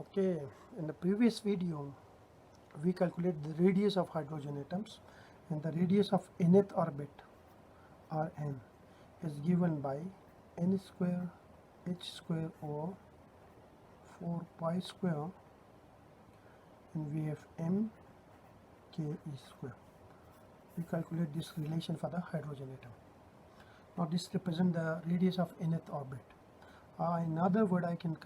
Okay, in the previous video we calculate the radius of hydrogen atoms, and the radius of nth orbit Rn is given by n square h square over 4 pi square, and we have m k e square. We calculate this relation for the hydrogen atom. Now this represents the radius of nth orbit. In other word, I can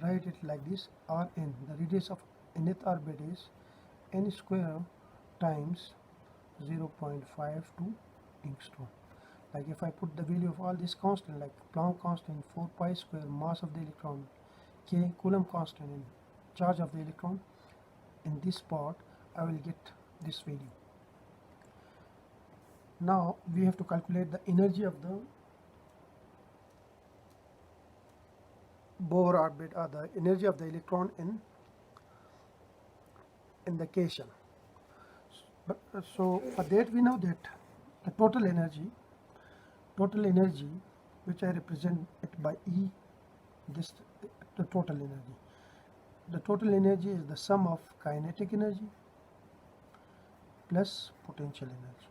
write it like this: Rn, the radius of nth orbit is n square times 0.52 angstrom. Like if I put the value of all this constant, like Planck constant, 4 pi square, mass of the electron, K, Coulomb constant, and charge of the electron, in this part I will get this value. Now we have to calculate the energy of the Bohr orbit, or the energy of the electron in the cation. So for that we know that the total energy, which I represent it by E, this the total energy. The total energy is the sum of kinetic energy plus potential energy.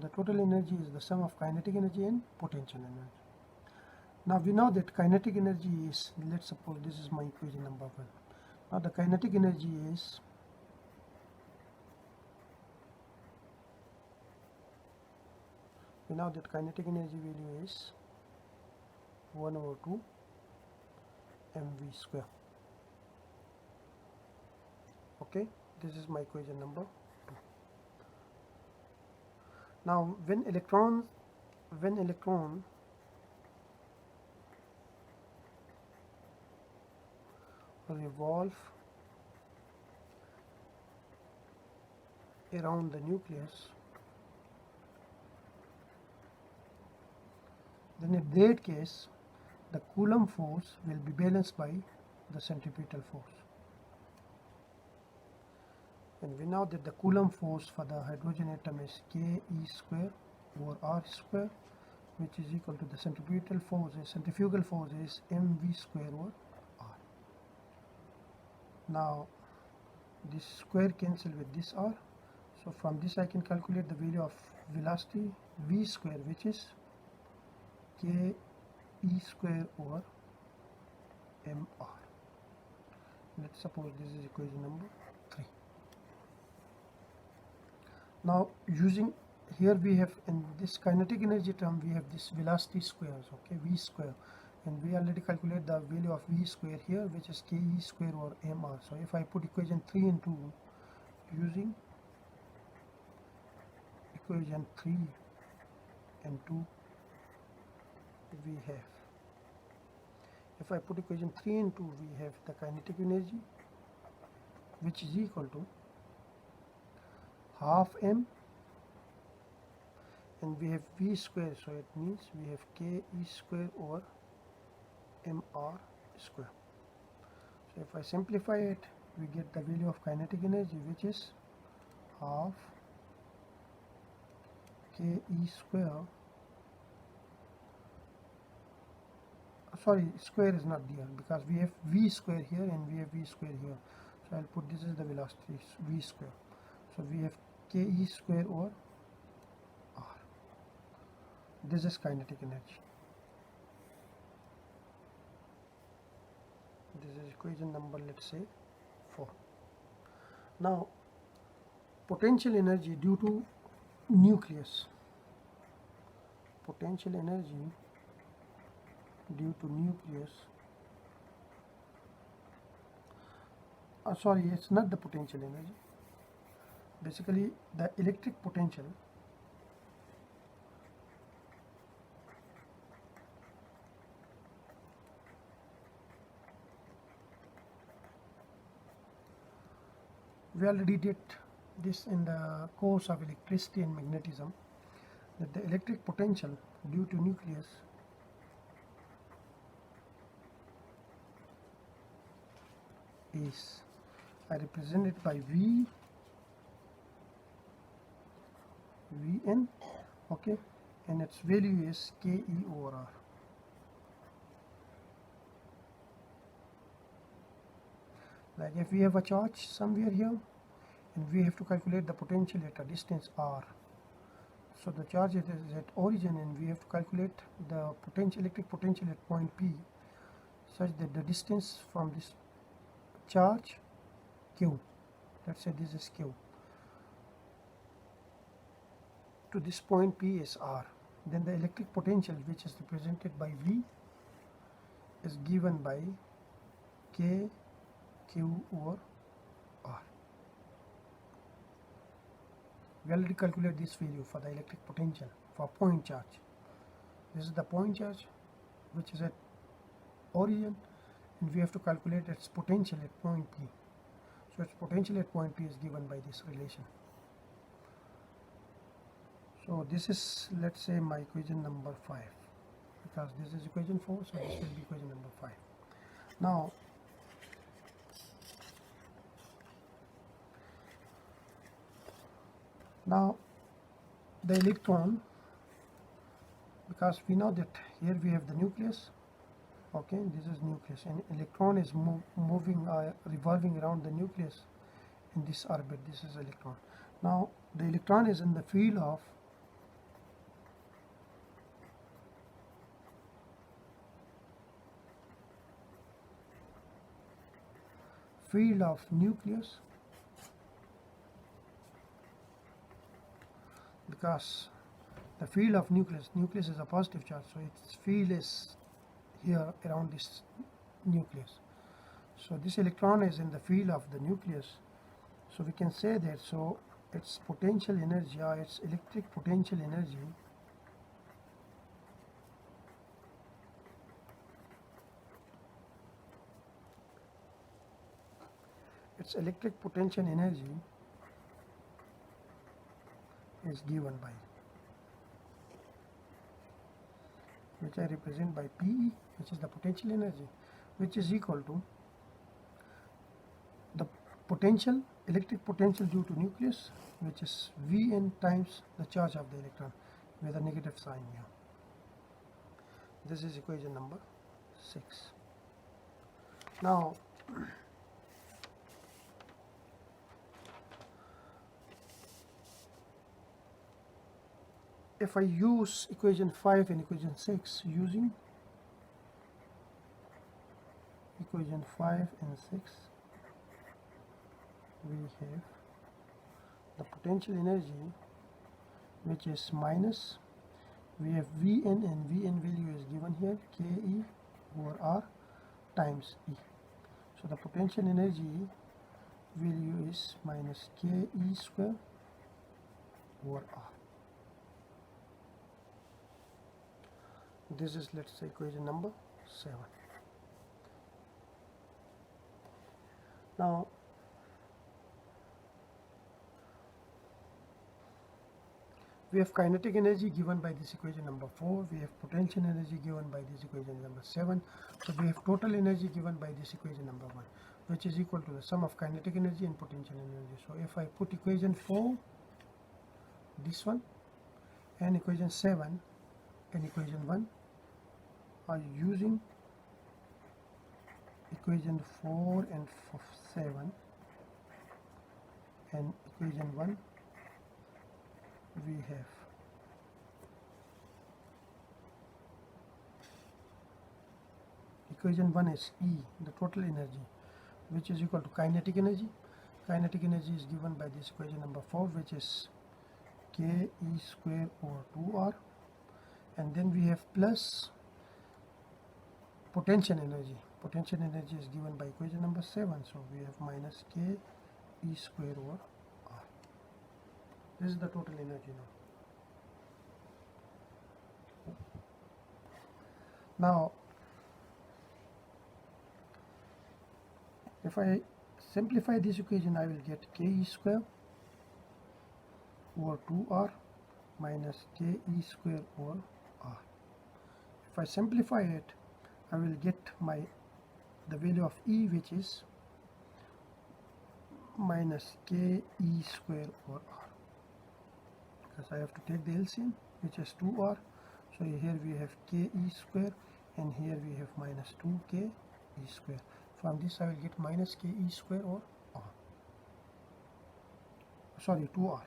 The total energy is the sum of kinetic energy and potential energy. Now we know that kinetic energy is, let's suppose this is my equation number 1. Now the kinetic energy is we know that kinetic energy value is 1 over 2 mv square. Okay, this is my equation number 2. Now when electron revolve around the nucleus, then in that case the Coulomb force will be balanced by the centripetal force. And we know that the Coulomb force for the hydrogen atom is Ke square over R square, which is equal to the centripetal force is mv square over R. Now this square cancel with this R, so from this I can calculate the value of velocity v square, which is Ke square over mr. Let's suppose this is equation number 3. Now using here we have in this kinetic energy term we have this velocity squares, okay, v square, and we already calculate the value of v square here, which is Ke square over mr. So if I put equation 3 and 2, using equation 3 and 2, we have, if I put equation 3 and 2, we have the kinetic energy, which is equal to half m, and we have v square, so it means we have Ke square over mr square. So if I simplify it, we get the value of kinetic energy, which is half Ke square, sorry, square is not there because we have v square here and we have v square here, so I'll put this is the velocity v square, so we have Ke square over R. This is kinetic energy. This is equation number, let's say, 4. Now potential energy due to nucleus, potential energy due to nucleus, sorry, it's not the potential energy, basically the electric potential we already did this in the course of electricity and magnetism, that the electric potential due to nucleus is, I represent it by Vn, okay, and its value is Ke over R. Like if we have a charge somewhere here and we have to calculate the potential at a distance r. So the charge is at origin and we have to calculate the potential, electric potential at point P, such that the distance from this charge Q, let's say this is Q, to this point P is R. Then the electric potential, which is represented by V, is given by K Q over R. We already calculated this value for the electric potential for point charge. This is the point charge which is at origin, and we have to calculate its potential at point P. So its potential at point P is given by this relation. So this is, let's say, my equation number 5, because this is equation 4, so this will be equation number 5. Now the electron, because we know that here we have the nucleus, okay, this is nucleus, and electron is moving, revolving around the nucleus in this orbit. This is electron. Now the electron is in the field of nucleus, because the field of nucleus is a positive charge, so its field is here around this nucleus. So this electron is in the field of the nucleus, so we can say that, so its potential energy, or its electric potential energy, is given by, which I represent by PE, which is the potential energy, which is equal to the potential, electric potential due to nucleus, which is Vn times the charge of the electron with a negative sign here. This is equation number 6. Now if I use equation 5 and equation 6, using equation 5 and 6, we have the potential energy, which is minus, we have Vn, and Vn value is given here, Ke over R times E. So the potential energy value is minus Ke square over R. This is, let's say, equation number 7. Now we have kinetic energy given by this equation number 4, we have potential energy given by this equation number 7, so we have total energy given by this equation number 1, which is equal to the sum of kinetic energy and potential energy. So if I put equation 4, this one, and equation 7 and equation 1, are using equation 4 and 7 and equation 1, we have equation 1 is E, the total energy, which is equal to kinetic energy. Kinetic energy is given by this equation number 4, which is Ke square over 2R, and then we have plus potential energy. Potential energy is given by equation number 7, so we have minus Ke square over R. This is the total energy now. If I simplify this equation, I will get Ke square over 2R minus Ke square over R. If I simplify it, I will get the value of E, which is minus Ke square over R, because I have to take the LCM, which is 2R. So here we have Ke square, and here we have minus 2Ke square. From this I will get minus ke square or r. Sorry, 2r.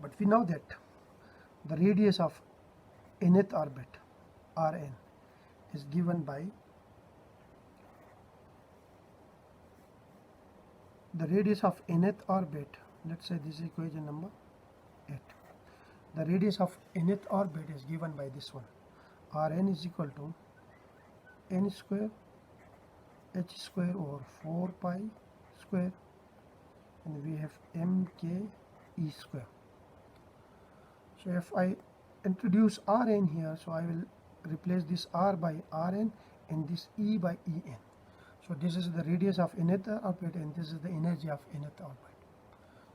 But we know that the radius of nth orbit, Rn, is given by the radius of nth orbit. Let's say this is equation number 8. The radius of nth orbit is given by this one. Rn is equal to n square h square over 4 pi square, and we have mk e square. So if I introduce Rn here, so I will replace this R by Rn and this E by En. So this is the radius of nth orbit and this is the energy of nth orbit.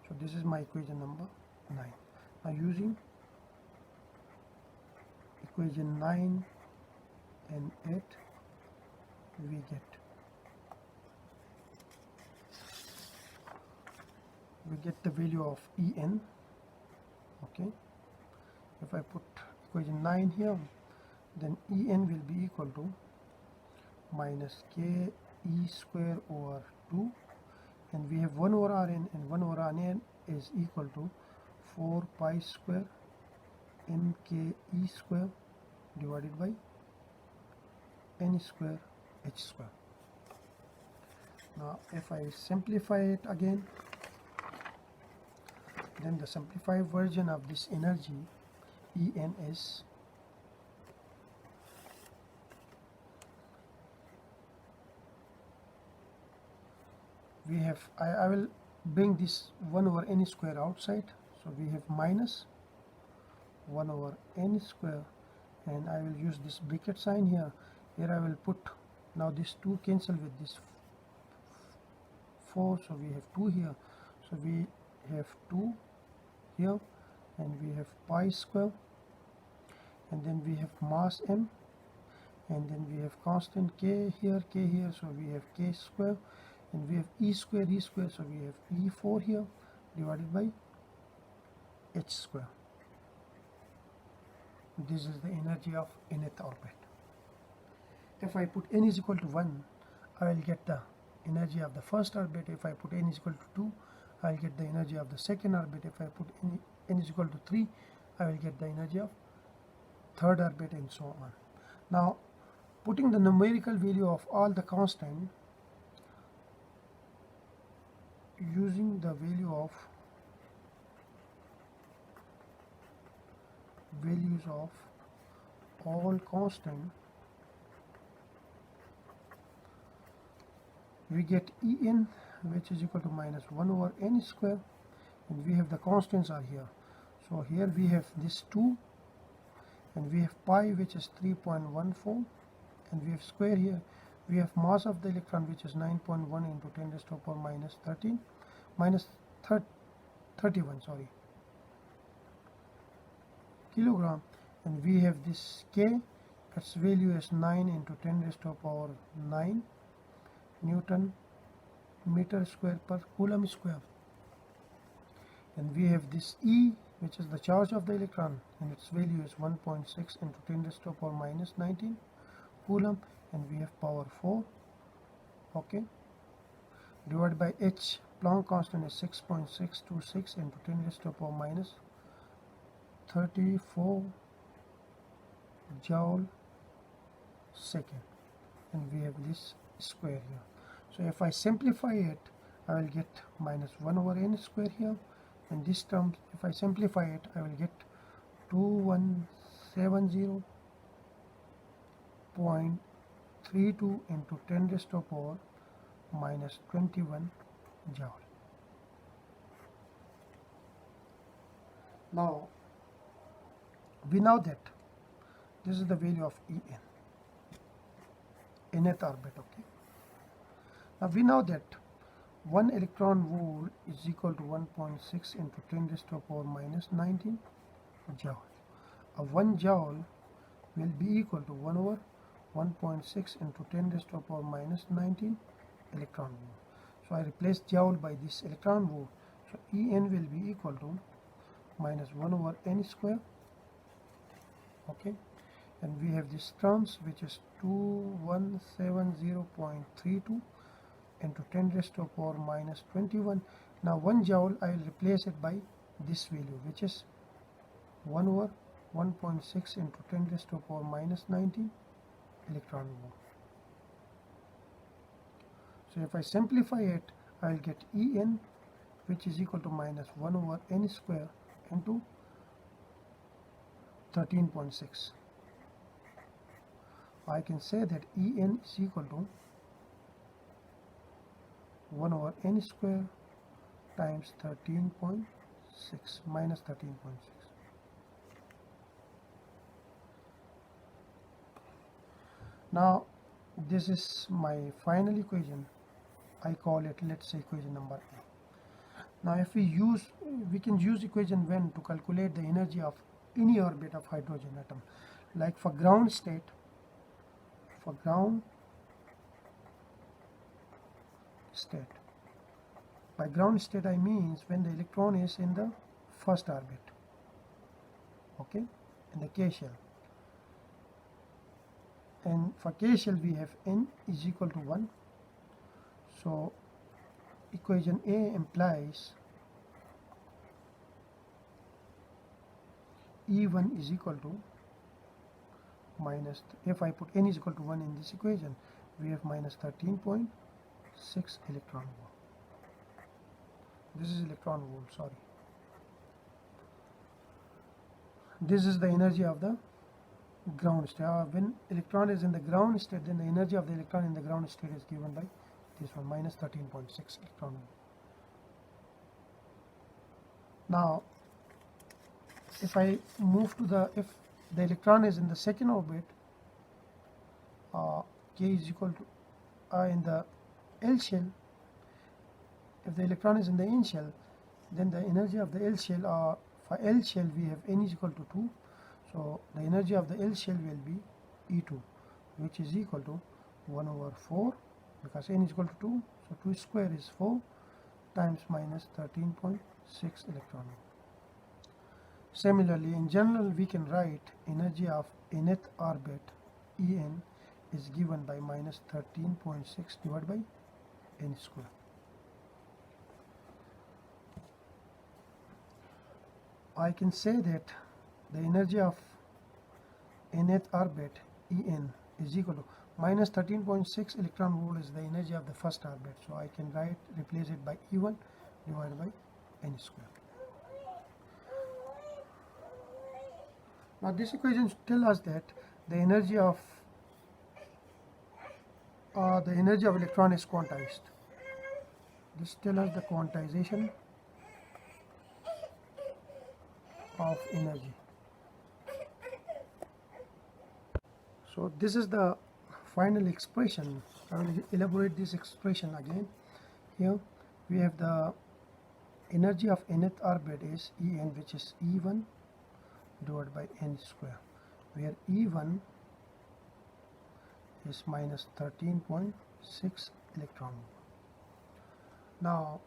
So this is my equation number 9. Now using equation 9 and 8, we get the value of En. Okay. If I put equation 9 here, then En will be equal to minus k e square over 2, and we have 1 over Rn, and 1 over Rn is equal to 4 pi square mk e square divided by n square h square. Now if I simplify it again, then the simplified version of this energy En is we have I will bring this 1 over n square outside, so we have minus 1 over n square, and I will use this bracket sign here. Here I will put, now this 2 cancel with this 4, so we have 2 here, so we have 2 here, and we have pi square, and then we have mass m, and then we have constant k here, so we have k square, and we have e square, so we have e4 here divided by h square. This is the energy of nth orbit. If I put n is equal to 1, I will get the energy of the first orbit. If I put n is equal to 2, I will get the energy of the second orbit. If I put n is equal to 3, I will get the energy of third orbit, and so on. Now, putting the numerical value of all the constant, using the values of all constant, we get En, which is equal to minus 1 over n square, and we have the constants are here. So here we have this 2, and we have pi, which is 3.14, and we have square here. We have mass of the electron, which is 9.1 into 10 raised to the power minus 13, minus 31, sorry, kilogram, and we have this k, its value is 9 into 10 raised to the power 9 Newton meter square per coulomb square, and we have this E, which is the charge of the electron, and its value is 1.6 into 10 raised to the power minus 19 coulomb, and we have power 4, okay, divided by H. Planck constant is 6.626 into 10 raised to the power minus 34 joule second, and we have this square here. So if I simplify it, I will get minus 1 over n square here, and this term, if I simplify it, I will get 2170.32 into 10 raised to the power minus 21 joule. Now we know that this is the value of nth orbit. Okay. Now we know that 1 electron volt is equal to 1.6 into 10 raised to the power minus 19 joule. 1 joule will be equal to 1 over 1.6 into 10 raised to the power minus 19 electron volt. So I replace joule by this electron volt. So En will be equal to minus 1 over n square, okay, Then we have these terms, which is 2170.32 into 10 raised to the power minus 21. Now 1 joule, I will replace it by this value, which is 1 over 1.6 into 10 raised to the power minus 19 electron volt. So if I simplify it, I will get En, which is equal to minus 1 over n square into 13.6. I can say that En is equal to 1 over n square times 13.6 minus 13.6. Now this is my final equation. I call it, let's say, equation number A. Now if we can use equation 1 to calculate the energy of any orbit of hydrogen atom. Like for ground state, by ground state I means when the electron is in the first orbit, okay, in the K shell. And for K shell we have n is equal to 1. So equation A implies E1 is equal to minus, if I put n is equal to 1 in this equation, we have minus 13.6 electron volt. This is electron volt, sorry. This is the energy of the ground state. When electron is in the ground state, then the energy of the electron in the ground state is given by this one, minus 13.6 electron volt. Now if I move to if the electron is in the second orbit, K is equal to in the L shell. If the electron is in the N shell, then the energy of the L shell, for L shell we have n is equal to 2. So the energy of the L shell will be E2, which is equal to 1 over 4, because n is equal to 2, so 2 square is 4 times minus 13.6 electron volt. Similarly, in general, we can write energy of nth orbit En is given by minus 13.6 divided by n square. I can say that the energy of nth orbit En is equal to minus 13.6 electron volt is the energy of the first orbit. So I can replace it by E1 divided by n square. Now this equation tells us that the energy of electron is quantized. This tells us the quantization of energy. So this is the final expression. I will elaborate this expression again. Here we have the energy of nth orbit is En, which is E1 divided by n square, where E1 is minus 13.6 electron volt. Now,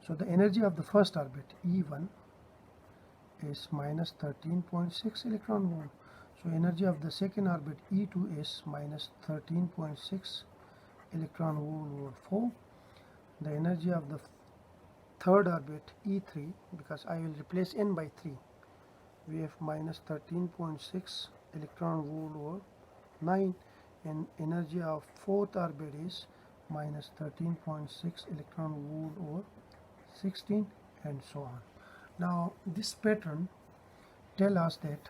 so the energy of the first orbit E1 is minus 13.6 electron volt. So energy of the second orbit E2 is minus 13.6 electron volt 4. The energy of the third orbit E3, because I will replace n by 3, we have minus 13.6 electron volt over 9, and energy of fourth orbit is minus 13.6 electron volt over 16, and so on. Now this pattern tells us that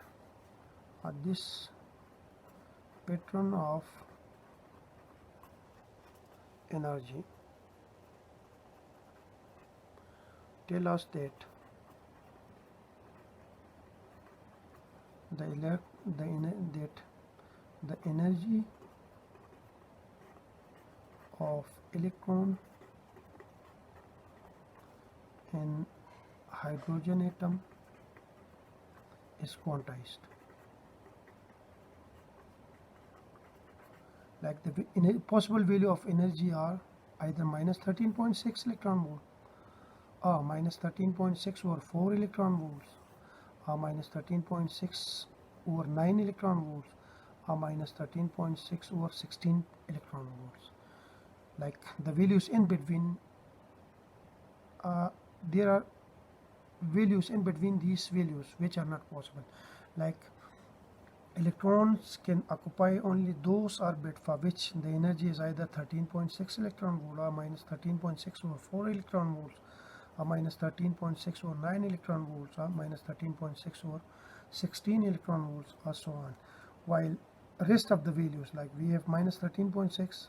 this pattern of energy tells us that the energy of electron in hydrogen atom is quantized. Like the possible value of energy are either minus 13.6 electron volt, minus 13.6 over 4 electron volts, minus 13.6 over 9 electron volts or minus 13.6 over 16 electron volts. Like the values in between, there are values in between these values which are not possible. Like electrons can occupy only those orbits for which the energy is either 13.6 electron volt or minus 13.6 over 4 electron volts or minus 13.6 over 9 electron volts or minus 13.6 over 16 electron volts or so on. While rest of the values, like we have minus 13.6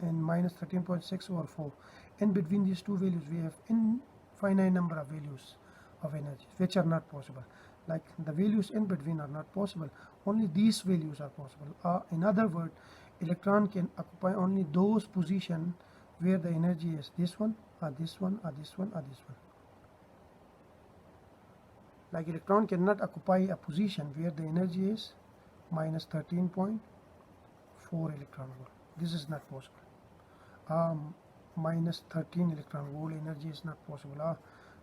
and minus 13.6 over 4, in between these two values we have infinite number of values of energy which are not possible. Like the values in between are not possible, only these values are possible. In other words, electron can occupy only those positions where the energy is this one or this one or this one or this one. Like electron cannot occupy a position where the energy is minus 13.4 electron volt. This is not possible. Minus 13 electron volt energy is not possible.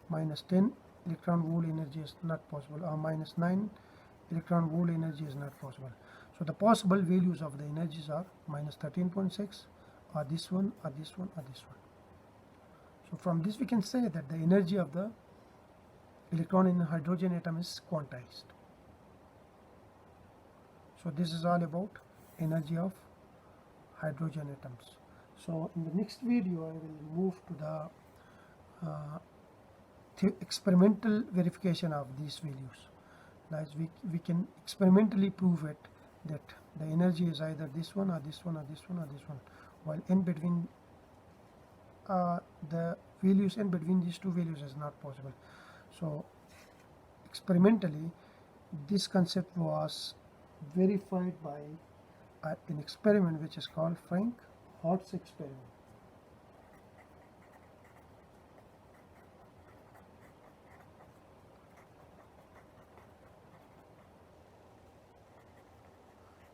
Minus 10 electron volt energy is not possible. Minus 9 electron volt energy is not possible. So the possible values of the energies are minus 13.6 or this one or this one or this one. So from this we can say that the energy of the electron in a hydrogen atom is quantized. So this is all about energy of hydrogen atoms. So in the next video I will move to the experimental verification of these values. Like we can experimentally prove it that the energy is either this one or this one or this one or this one, while in between the values in between these two values is not possible. So experimentally this concept was verified by an experiment which is called Frank-Hart's experiment.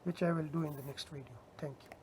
Which I will do in the next video. Thank you.